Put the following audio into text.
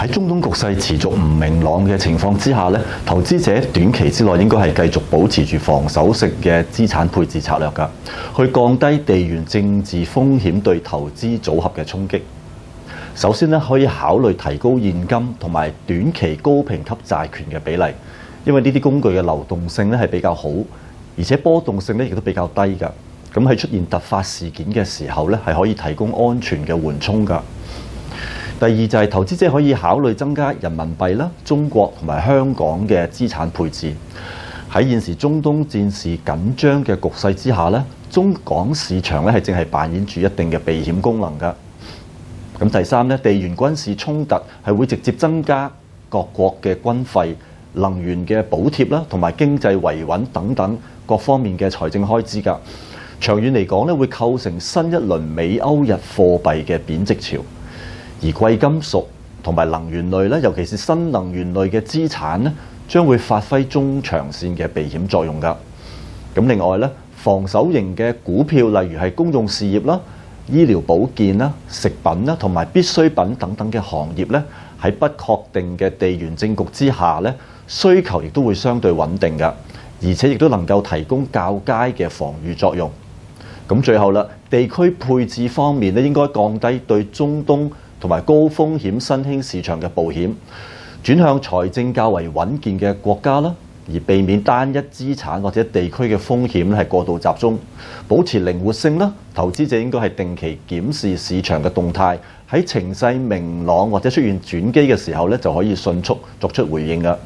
喺中東局勢持續唔明朗嘅情況之下咧，投資者短期之內應該係繼續保持住防守性嘅資產配置策略㗎，去降低地緣政治風險對投資組合嘅衝擊。首先咧，可以考慮提高現金同埋短期高評級債權嘅比例，因為呢啲工具嘅流動性咧係比較好，而且波動性咧亦都比較低㗎。咁喺出現突發事件嘅時候咧，係可以提供安全嘅緩衝㗎。第二就係投資者可以考慮增加人民幣啦、中國同埋香港嘅資產配置。喺現時中東戰事緊張嘅局勢之下咧，中港市場咧係正係扮演住一定嘅避險功能㗎。咁第三咧，地緣軍事衝突係會直接增加各國嘅軍費、能源嘅補貼啦，同埋經濟維穩等等各方面嘅財政開支㗎。長遠嚟講咧，會構成新一輪美歐日貨幣嘅貶值潮。而貴金屬同埋能源類咧，尤其是新能源類嘅資產咧，將會發揮中長線嘅避險作用㗎。咁另外咧，防守型嘅股票，例如係公用事業啦、醫療保健啦、食品啦同埋必需品等等嘅行業咧，喺不確定嘅地緣政局之下咧，需求亦都會相對穩定㗎，而且亦都能夠提供較佳嘅防禦作用。咁最後啦，地區配置方面咧，應該降低對中東同埋高風險新興市場嘅冒險，轉向財政較為穩健嘅國家啦，而避免單一資產或者地區嘅風險係過度集中，保持靈活性啦。投資者應該係定期檢視市場嘅動態，喺情勢明朗或者出現轉機嘅時候咧，就可以迅速作出回應㗎。